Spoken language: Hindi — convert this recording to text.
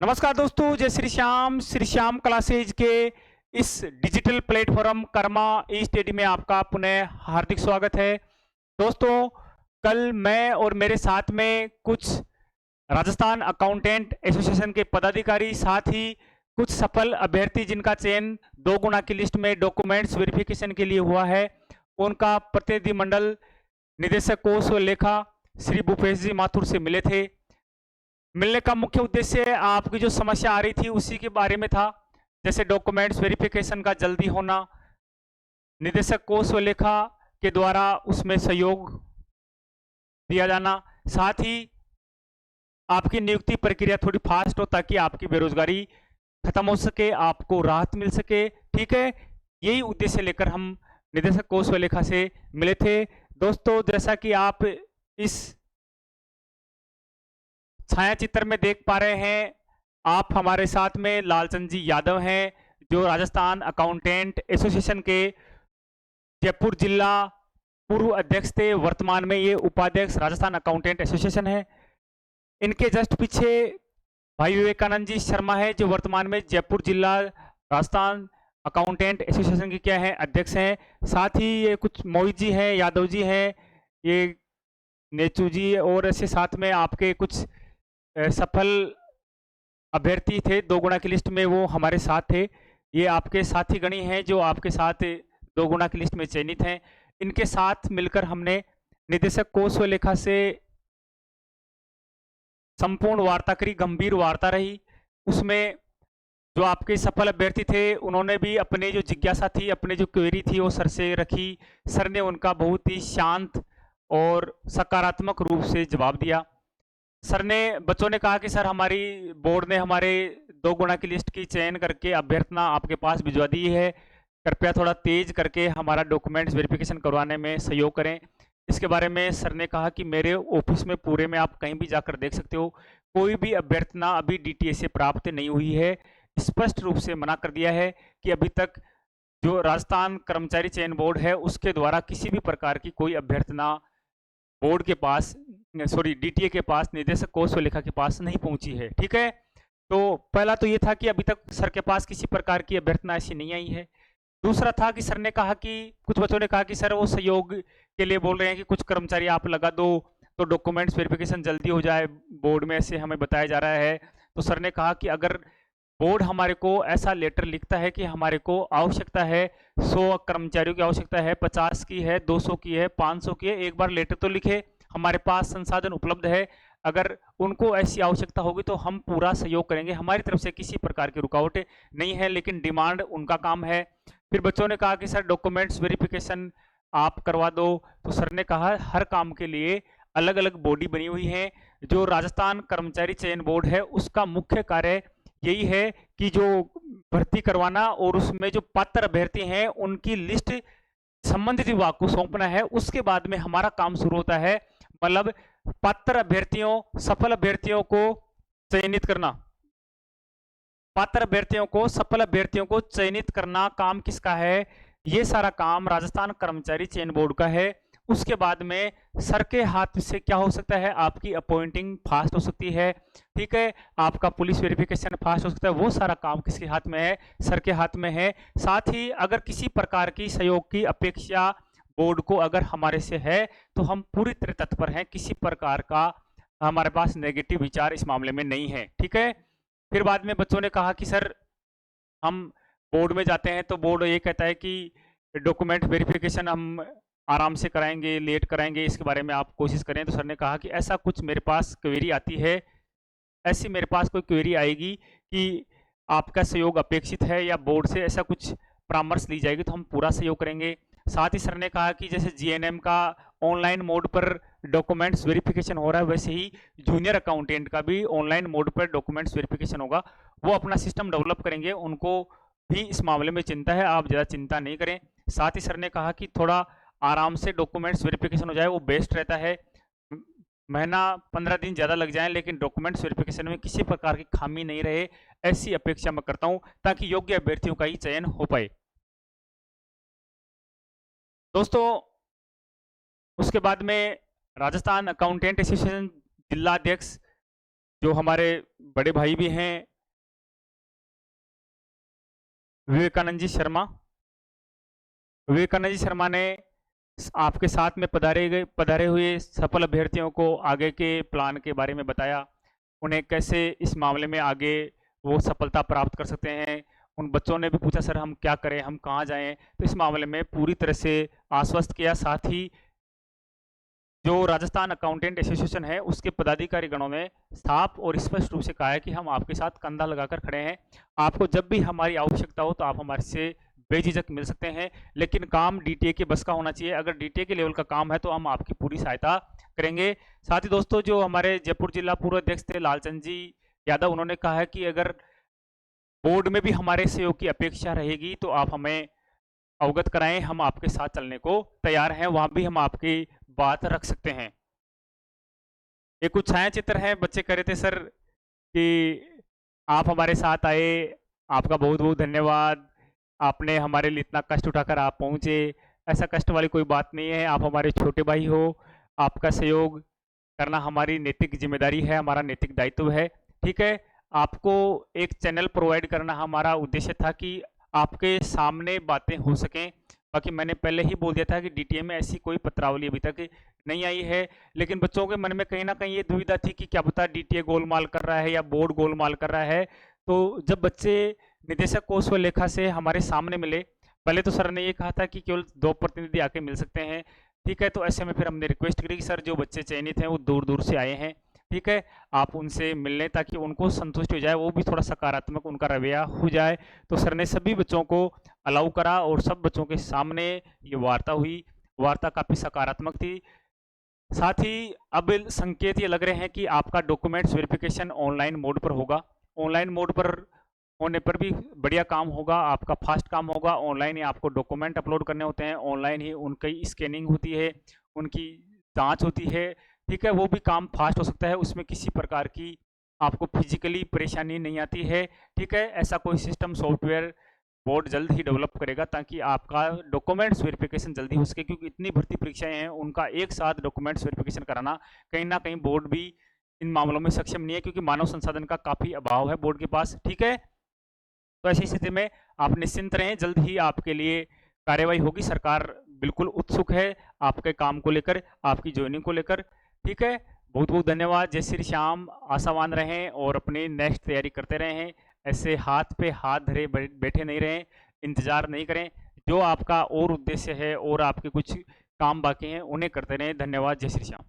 नमस्कार दोस्तों, जय श्री श्याम क्लासेज के इस डिजिटल प्लेटफॉर्म कर्मा ई स्टडी में आपका पुनः हार्दिक स्वागत है। दोस्तों, कल मैं और मेरे साथ में कुछ राजस्थान अकाउंटेंट एसोसिएशन के पदाधिकारी, साथ ही कुछ सफल अभ्यर्थी जिनका चयन 2 गुना की लिस्ट में डॉक्यूमेंट्स वेरिफिकेशन के लिए हुआ है, उनका प्रतिनिधिमंडल निदेशक कोष व लेखा श्री भूपेश जी माथुर से मिले थे। मिलने का मुख्य उद्देश्य आपकी जो समस्या आ रही थी उसी के बारे में था, जैसे डॉक्यूमेंट्स वेरिफिकेशन का जल्दी होना, निदेशक कोष व लेखा के द्वारा उसमें सहयोग दिया जाना, साथ ही आपकी नियुक्ति प्रक्रिया थोड़ी फास्ट हो ताकि आपकी बेरोजगारी खत्म हो सके, आपको राहत मिल सके। ठीक है, यही उद्देश्य लेकर हम निदेशक कोष व लेखा से मिले थे। दोस्तों, जैसा कि आप इस छाया चित्र में देख पा रहे हैं, आप हमारे साथ में लालचंद जी यादव हैं, जो राजस्थान अकाउंटेंट एसोसिएशन के जयपुर जिला पूर्व अध्यक्ष थे। वर्तमान में ये उपाध्यक्ष राजस्थान अकाउंटेंट एसोसिएशन है। इनके जस्ट पीछे भाई विवेकानंद जी शर्मा है, जो वर्तमान में जयपुर जिला राजस्थान अकाउंटेंट एसोसिएशन के क्या है अध्यक्ष हैं। साथ ही ये कुछ मोहित जी हैं, यादव जी हैं, ये नेचू जी, और ऐसे साथ में आपके कुछ सफल अभ्यर्थी थे 2 गुना की लिस्ट में, वो हमारे साथ थे। ये आपके साथी गणी हैं जो आपके साथ 2 गुना की लिस्ट में चयनित हैं। इनके साथ मिलकर हमने निदेशक कोष व लेखा से संपूर्ण वार्ता करी, गंभीर वार्ता रही। उसमें जो आपके सफल अभ्यर्थी थे उन्होंने भी अपने जो जिज्ञासा थी, अपने जो क्वेरी थी वो सर से रखी। सर ने उनका बहुत ही शांत और सकारात्मक रूप से जवाब दिया। बच्चों ने कहा कि सर, हमारी बोर्ड ने हमारे 2 गुना की लिस्ट की चयन करके अभ्यर्थना आपके पास भिजवा दी है, कृपया थोड़ा तेज करके हमारा डॉक्यूमेंट्स वेरिफिकेशन करवाने में सहयोग करें। इसके बारे में सर ने कहा कि मेरे ऑफिस में पूरे में आप कहीं भी जाकर देख सकते हो, कोई भी अभ्यर्थना अभी डीटीए से प्राप्त नहीं हुई है। स्पष्ट रूप से मना कर दिया है कि अभी तक जो राजस्थान कर्मचारी चयन बोर्ड है उसके द्वारा किसी भी प्रकार की कोई अभ्यर्थना बोर्ड के पास, सॉरी डीटीए के पास, निदेशक कोष व लेखा के पास नहीं पहुंची है। ठीक है, तो पहला तो ये था कि अभी तक सर के पास किसी प्रकार की अभ्यर्थना ऐसी नहीं आई है। दूसरा था कि सर ने कहा कि कुछ बच्चों ने कहा कि सर वो सहयोग के लिए बोल रहे हैं कि कुछ कर्मचारी आप लगा दो तो डॉक्यूमेंट्स वेरिफिकेशन जल्दी हो जाए, बोर्ड में ऐसे हमें बताया जा रहा है। तो सर ने कहा कि अगर बोर्ड हमारे को ऐसा लेटर लिखता है कि हमारे को आवश्यकता है 100 कर्मचारियों की आवश्यकता है, 50 की है, 200 की है, 500 की है, एक बार लेटर तो लिखे, हमारे पास संसाधन उपलब्ध है, अगर उनको ऐसी आवश्यकता होगी तो हम पूरा सहयोग करेंगे, हमारी तरफ से किसी प्रकार की रुकावट नहीं है, लेकिन डिमांड उनका काम है। फिर बच्चों ने कहा कि सर डॉक्यूमेंट्स वेरिफिकेशन आप करवा दो। तो सर ने कहा हर काम के लिए अलग अलग बॉडी बनी हुई है। जो राजस्थान कर्मचारी चयन बोर्ड है उसका मुख्य कार्य यही है कि जो भर्ती करवाना और उसमें जो पात्र अभ्यर्थी हैं उनकी लिस्ट संबंधित विभाग को सौंपना है। उसके बाद में हमारा काम शुरू होता है, मतलब पात्र अभ्यर्थियों, सफल अभ्यर्थियों को चयनित करना, पात्र अभ्यर्थियों को, सफल अभ्यर्थियों को चयनित करना काम किसका है? ये सारा काम राजस्थान कर्मचारी चयन बोर्ड का है। उसके बाद में सर के हाथ से क्या हो सकता है, आपकी अपॉइंटिंग फास्ट हो सकती है, ठीक है, आपका पुलिस वेरिफिकेशन फास्ट हो सकता है। वो सारा काम किसके हाथ में है? सर के हाथ में है। साथ ही अगर किसी प्रकार की सहयोग की अपेक्षा बोर्ड को अगर हमारे से है तो हम पूरी तरह तत्पर हैं, किसी प्रकार का हमारे पास नेगेटिव विचार इस मामले में नहीं है। ठीक है, फिर बाद में बच्चों ने कहा कि सर हम बोर्ड में जाते हैं तो बोर्ड ये कहता है कि डॉक्यूमेंट वेरिफिकेशन हम आराम से कराएंगे, लेट कराएंगे, इसके बारे में आप कोशिश करें। तो सर ने कहा कि ऐसा कुछ मेरे पास क्वेरी आती है, ऐसी मेरे पास कोई क्वेरी आएगी कि आपका सहयोग अपेक्षित है या बोर्ड से ऐसा कुछ परामर्श ली जाएगी तो हम पूरा सहयोग करेंगे। साथ ही सर ने कहा कि जैसे जीएनएम का ऑनलाइन मोड पर डॉक्यूमेंट्स वेरिफिकेशन हो रहा है, वैसे ही जूनियर अकाउंटेंट का भी ऑनलाइन मोड पर डॉक्यूमेंट्स वेरिफिकेशन होगा। वो अपना सिस्टम डेवलप करेंगे, उनको भी इस मामले में चिंता है, आप ज़्यादा चिंता नहीं करें। साथ ही सर ने कहा कि थोड़ा आराम से डॉक्यूमेंट्स वेरिफिकेशन हो जाए वो बेस्ट रहता है, महीना 15 दिन ज़्यादा लग जाए लेकिन डॉक्यूमेंट्स वेरिफिकेशन में किसी प्रकार की खामी नहीं रहे, ऐसी अपेक्षा मैं करता हूं ताकि योग्य अभ्यर्थियों का ही चयन हो पाए। दोस्तों, उसके बाद में राजस्थान अकाउंटेंट एसोसिएशन जिला अध्यक्ष जो हमारे बड़े भाई भी हैं, विवेकानंद जी शर्मा। विवेकानंद जी शर्मा ने आपके साथ में पधारे हुए सफल अभ्यर्थियों को आगे के प्लान के बारे में बताया, उन्हें कैसे इस मामले में आगे वो सफलता प्राप्त कर सकते हैं। उन बच्चों ने भी पूछा, सर हम क्या करें, हम कहाँ जाएं? तो इस मामले में पूरी तरह से आश्वस्त किया। साथ ही जो राजस्थान अकाउंटेंट एसोसिएशन है उसके पदाधिकारी गणों ने साफ और स्पष्ट रूप से कहा है कि हम आपके साथ कंधा लगाकर खड़े हैं। आपको जब भी हमारी आवश्यकता हो तो आप हमारे से बेझिझक मिल सकते हैं, लेकिन काम डीटीए के बस का होना चाहिए। अगर डीटीए के लेवल का काम है तो हम आपकी पूरी सहायता करेंगे। साथ ही दोस्तों, जो हमारे जयपुर जिला पूर्व अध्यक्ष थे लालचंद जी यादव, उन्होंने कहा है कि अगर बोर्ड में भी हमारे सहयोग की अपेक्षा रहेगी तो आप हमें अवगत कराएं, हम आपके साथ चलने को तैयार हैं, वहां भी हम आपकी बात रख सकते हैं। ये कुछ छाया चित्र है। बच्चे कह रहे थे सर कि आप हमारे साथ आए, आपका बहुत बहुत धन्यवाद, आपने हमारे लिए इतना कष्ट उठाकर आप पहुंचे। ऐसा कष्ट वाली कोई बात नहीं है, आप हमारे छोटे भाई हो, आपका सहयोग करना हमारी नैतिक जिम्मेदारी है, हमारा नैतिक दायित्व है। ठीक है, आपको एक चैनल प्रोवाइड करना हमारा उद्देश्य था कि आपके सामने बातें हो सकें। बाकी मैंने पहले ही बोल दिया था कि डीटीए में ऐसी कोई पत्रावली अभी तक नहीं आई है, लेकिन बच्चों के मन में कहीं ना कहीं ये दुविधा थी कि क्या पता डीटीए गोलमाल कर रहा है या बोर्ड गोलमाल कर रहा है। तो जब बच्चे निदेशक कोष व लेखा से हमारे सामने मिले, पहले तो सर ने ये कहा था कि केवल 2 प्रतिनिधि आके मिल सकते हैं। ठीक है, तो ऐसे में फिर हमने रिक्वेस्ट करी कि सर जो बच्चे चयनित हैं वो दूर दूर से आए हैं, ठीक है, आप उनसे मिलने ताकि उनको संतुष्ट हो जाए, वो भी थोड़ा सकारात्मक उनका रवैया हो जाए। तो सर ने सभी बच्चों को अलाउ करा और सब बच्चों के सामने ये वार्ता हुई। वार्ता काफ़ी सकारात्मक थी। साथ ही अब संकेत ये लग रहे हैं कि आपका डॉक्यूमेंट्स वेरिफिकेशन ऑनलाइन मोड पर होगा। ऑनलाइन मोड पर होने पर भी बढ़िया काम होगा, आपका फास्ट काम होगा। ऑनलाइन ही आपको डॉक्यूमेंट अपलोड करने होते हैं, ऑनलाइन ही उनकी स्कैनिंग होती है, उनकी जांच होती है। ठीक है, वो भी काम फास्ट हो सकता है, उसमें किसी प्रकार की आपको फिजिकली परेशानी नहीं आती है। ठीक है, ऐसा कोई सिस्टम सॉफ्टवेयर बोर्ड जल्द ही डेवलप करेगा ताकि आपका डॉक्यूमेंट्स वेरिफिकेशन जल्दी हो सके, क्योंकि इतनी भर्ती परीक्षाएं हैं, उनका एक साथ डॉक्यूमेंट्स वेरिफिकेशन कराना कहीं ना कहीं बोर्ड भी इन मामलों में सक्षम नहीं है, क्योंकि मानव संसाधन का काफ़ी अभाव है बोर्ड के पास। ठीक है, तो ऐसी स्थिति में आप निश्चिंत रहें, जल्द ही आपके लिए कार्यवाही होगी। सरकार बिल्कुल उत्सुक है आपके काम को लेकर, आपकी ज्वाइनिंग को लेकर। ठीक है, बहुत बहुत धन्यवाद। जय श्री श्याम। आशावान रहें और अपनी नेक्स्ट तैयारी करते रहें। ऐसे हाथ पे हाथ धरे बैठे नहीं रहें, इंतजार नहीं करें। जो आपका और उद्देश्य है और आपके कुछ काम बाकी हैं उन्हें करते रहें। धन्यवाद। जय श्री श्याम।